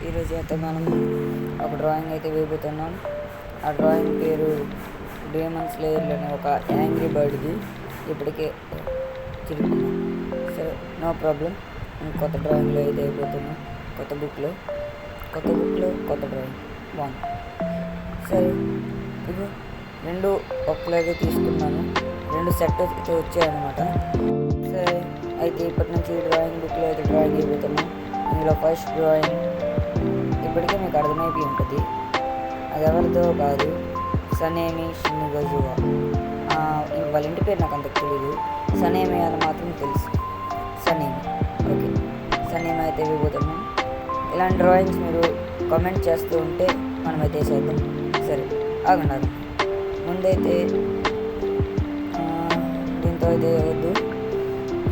ఈరోజు అయితే మనం ఒక డ్రాయింగ్ అయితే వేయబోతున్నాం. ఆ డ్రాయింగ్ పేరు డేమన్ స్లేయర్ అనే ఒక యాంగ్రీ బర్డ్ది. ఇప్పటికే చిరుకున్నాం. సరే, నో ప్రాబ్లం. కొత్త డ్రాయింగ్లో అయితే అయిపోతున్నాం. కొత్త బుక్లో కొత్త డ్రాయింగ్ బాగుంది. సరే, ఇది రెండు ఒక్కలాగే తీసుకున్నాను. రెండు సెట్ అయితే వచ్చాయన్నమాట. సరే, అయితే ఇప్పటి నుంచి డ్రాయింగ్ బుక్లో అయితే డ్రాయింగ్ అయిపోతున్నాం. ఇందులో ఫస్ట్ డ్రాయింగ్ ఇప్పటికే మీకు అర్థమైపోయి ఉంటుంది. అది ఎవరిదో కాదు, సనేమి షినిగజువా. వాళ్ళ ఇంటి పేరు నాకు అంత తెలియదు. సనేమి అని మాత్రం తెలుసు. సనేమి. ఓకే, సనేమి అయితే వేయబోతున్నాం. ఇలాంటి డ్రాయింగ్స్ మీరు కామెంట్ చేస్తూ ఉంటే మనమైతే చేద్దాం. సరే, ఆగండి. ముందైతే దీంతో అయితే వేయవద్దు.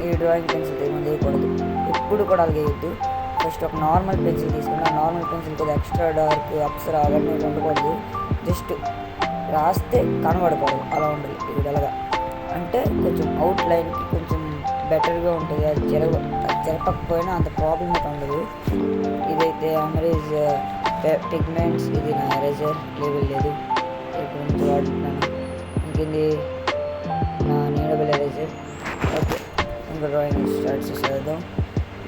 ఈ డ్రాయింగ్ పెన్సిల్ ముందు వేయకూడదు. ఎప్పుడు కూడా అలాగే వేయద్దు. ఫస్ట్ ఒక నార్మల్ పెన్సిల్ తీసుకుని ఆ నార్మల్ పెన్సిల్కి ఎక్స్ట్రా డార్క్ అప్సరా అవన్నీ ఉండకూడదు. జస్ట్ రాస్తే కనబడకూడదు, అలా ఉండాలి. ఇది ఎలాగా అంటే కొంచెం అవుట్ లైన్కి కొంచెం బెటర్గా ఉంటుంది. అది జరపకపోయినా అంత ప్రాబ్లం అయితే ఉండదు. ఇదైతే అమరేజ్ పిగ్మెంట్స్. ఇది నా ఎరేజర్ లేబుల్ లేదు, ఇప్పుడు నుంచి వాడుతున్నాను. ఇంకేంది నా నీడబుల్ ఎరేజర్. ఓకే, ఇంకా డ్రాయింగ్ స్టార్ట్ చేసేద్దాం.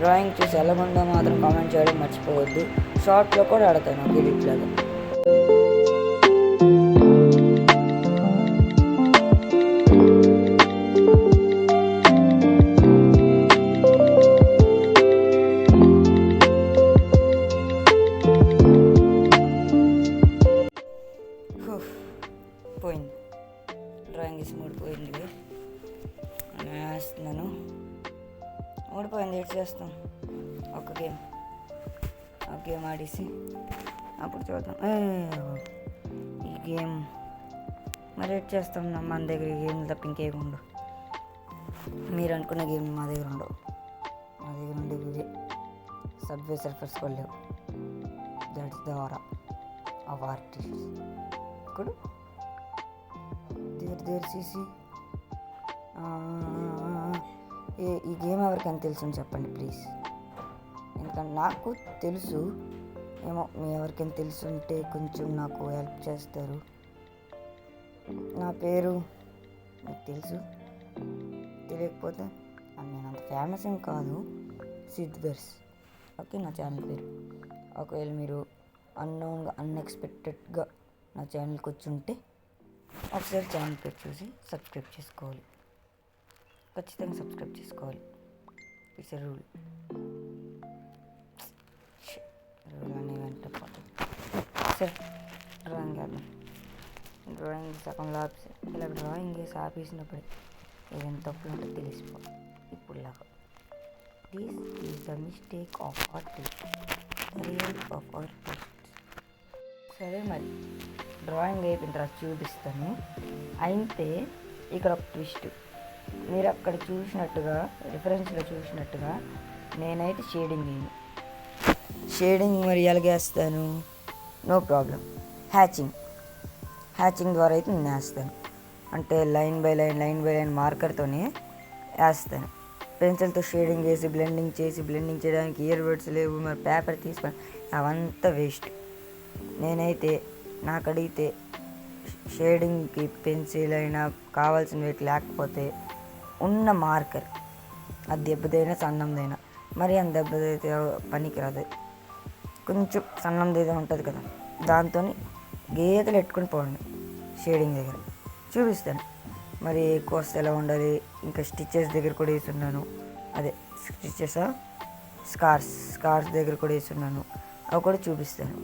డ్రాయింగ్ చూసి ఎలాగుందో మాత్రం కామెంట్ చేయడం మర్చిపోవద్దు. షార్ట్లో కూడా ఆడతాను ఎడిట్లాగా. పోయింది, డ్రాయింగ్ వేసి మూడిపోయింది. నేను వేస్తున్నాను. మూడిపోయింది, ఎడ్ చేస్తాం. ఒక గేమ్ ఆడేసి అప్పుడు చూద్దాం. ఈ గేమ్ మరి ఎడ్ చేస్తాం. మన దగ్గర గేమ్ తప్ప ఇంకేమి ఉండవు. మీరు అనుకున్న గేమ్ మా దగ్గర ఉండవు. మా దగ్గర ఉండేవి ఇవే. సబ్వే సర్ఫర్స్ కూడా లేవు. That's the aura of artist. ఇప్పుడు దేర్ సీసీ. ఈ గేమ్ ఎవరికైనా తెలుసు చెప్పండి ప్లీజ్. ఎందుకంటే నాకు తెలుసు ఏమో, మీ ఎవరికైనా తెలుసుంటే కొంచెం నాకు హెల్ప్ చేస్తారు. నా పేరు మీకు తెలుసు, తెలియకపోతే నేను అంత ఫేమస్ ఏం కాదు. సిద్వర్స్. ఓకే, నా ఛానల్ పేరు. ఒకవేళ మీరు అన్నోన్గా అన్ఎక్స్పెక్టెడ్గా నా ఛానల్కి వచ్చి ఉంటే ఒకసారి ఛానల్ పేరు చూసి సబ్స్క్రైబ్ చేసుకోవాలి. ఖచ్చితంగా సబ్స్క్రైబ్ చేసుకోవాలి. ఇట్స్ రూల్ అనే వెంట పోతుంది. సరే, డ్రాయింగ్ వేద్దాం. డ్రాయింగ్ సగంలో ఆపేసి ఇలా డ్రాయింగ్ వేసి ఆపేసినప్పుడే ఏదైనా తప్పులు ఉంటే తెలిసిపోతుంది. ఇప్పుడు లాగా this is the mistake of artist, the real of artist. సరే, మరి డ్రాయింగ్ అయిపోయిన తర్వాత చూపిస్తాను. అయితే ఇక్కడ ఒక ట్విస్ట్. మీరు అక్కడ చూసినట్టుగా రిఫరెన్స్లో చూసినట్టుగా నేనైతే షేడింగ్ మరి ఎలాగేస్తాను? No problem. హ్యాచింగ్ ద్వారా అయితే నేను వేస్తాను. అంటే లైన్ బై లైన్ మార్కర్తోనే వేస్తాను. పెన్సిల్తో షేడింగ్ వేసి బ్లెండింగ్ చేయడానికి ఇయర్ బడ్స్ లేవు, మరి పేపర్ తీసుకొని అవంతా వేస్ట్. నేనైతే నాకు అడిగితే షేడింగ్కి పెన్సిల్ అయినా కావాల్సిన వెయిట్ లేకపోతే ఉన్న మార్కర్, అది దెబ్బదైనా సన్నందైనా, మరి అంత దెబ్బదైతే పనికిరాదు. కొంచెం సన్నందైతే ఉంటుంది కదా, దాంతో గీతలు పెట్టుకుని పోండి. షేడింగ్ దగ్గర చూపిస్తాను. మరి ఎక్కువ వస్తే ఎలా ఉండాలి. ఇంకా స్టిచ్చెస్ దగ్గర కూడా వేస్తున్నాను. అదే స్టిచ్చెస్ స్కార్స్ దగ్గర కూడా వేస్తున్నాను. అవి కూడా చూపిస్తాను.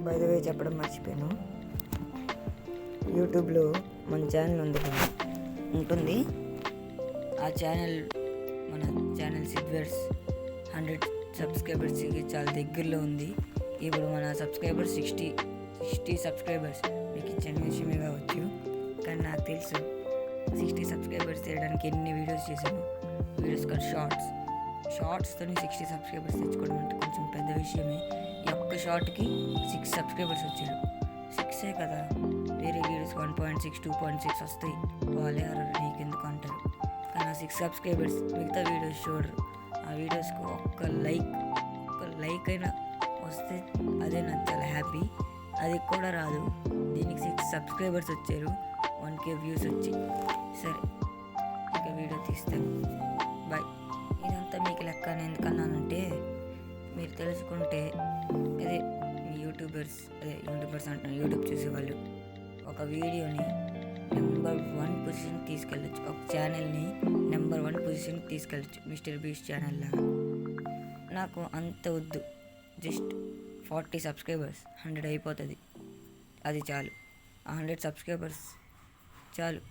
బై ద వే చెప్పడం మర్చిపోయాను, యూట్యూబ్లో మన ఛానల్ ఉంటుంది. ఆ ఛానల్ మన ఛానల్ సిద్వర్స్ 100 సబ్స్క్రైబర్స్కి చాలా దగ్గరలో ఉంది. ఇప్పుడు మన సబ్స్క్రైబర్స్ 60 సబ్స్క్రైబర్స్. మీకు చిన్న విషయమే కావచ్చు, కానీ నాకు తెలుసు 60 సబ్స్క్రైబర్స్ చేయడానికి ఎన్ని వీడియోస్ చేశాను. వీడియోస్ కాదు, షార్ట్స్తో 60 సబ్స్క్రైబర్స్ తెచ్చుకోవడం అంటే కొంచెం పెద్ద విషయమే. ఈ ఒక్క షార్ట్కి 6 సబ్స్క్రైబర్స్ వచ్చారు. 6 కదా, వేరే వీడియోస్ 1.6 2.6 వస్తాయి, వాళ్ళే నీకెందుకు అంటారు. కానీ 6 సబ్స్క్రైబర్స్ మిగతా వీడియోస్ చూడరు. ఆ వీడియోస్కి ఒక్క లైక్ అయినా వస్తే అదే నాకు చాలా హ్యాపీ. అది కూడా రాదు, దీనికి 6 సబ్స్క్రైబర్స్ వచ్చారు, 1K వ్యూస్ వచ్చి. సరే ఇక వీడియో తీస్తాను, బాయ్. ఇదంతా మీకు లెక్క అని ఎందుకన్నానంటే, మీరు తెలుసుకుంటే అదే మీ యూట్యూబర్స్ అంటున్నారు, యూట్యూబ్ చూసేవాళ్ళు ఒక వీడియోని నెంబర్ 1 పొజిషన్కి తీసుకెళ్ళచ్చు, ఒక ఛానల్ని నెంబర్ 1 పొజిషన్కి తీసుకెళ్ళచ్చు, మిస్టర్ బీస్ట్ ఛానల్ లాగా. నాకు అంత వద్దు, జస్ట్ 40 సబ్స్క్రైబర్స్ 100 అయిపోతుంది, అది చాలు. 100 సబ్స్క్రైబర్స్ చాలు.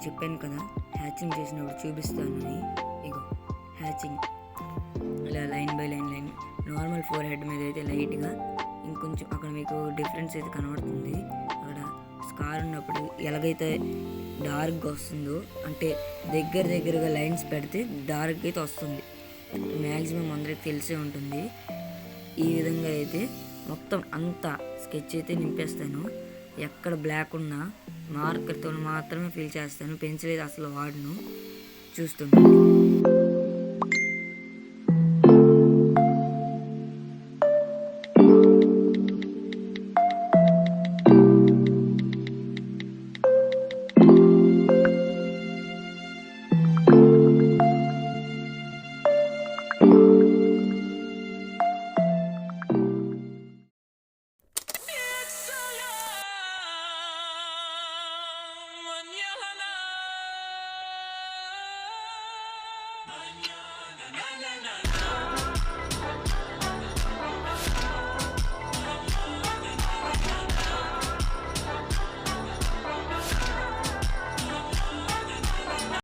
చెప్పాను కదా హ్యాచింగ్ చేసినప్పుడు చూపిస్తానని. ఇగో హ్యాచింగ్ ఇలా line by line normal four head మీద అయితే లైట్గా ఇంకొంచెం అక్కడ మీకు డిఫరెన్స్ అయితే కనబడుతుంది. అక్కడ స్కార్ ఉన్నప్పుడు ఎలాగైతే డార్క్గా వస్తుందో, అంటే దగ్గరగా లైన్స్ పెడితే డార్క్ అయితే వస్తుంది, మ్యాక్సిమం అందరికి తెలిసే ఉంటుంది. ఈ విధంగా అయితే మొత్తం అంతా స్కెచ్ అయితే నింపేస్తాను. ఎక్కడ బ్లాక్ ఉన్నా మార్కర్తో మాత్రమే ఫిల్ చేస్తాను, పెన్సిల్ అయితే అసలు వాడను. చూస్తున్నాను.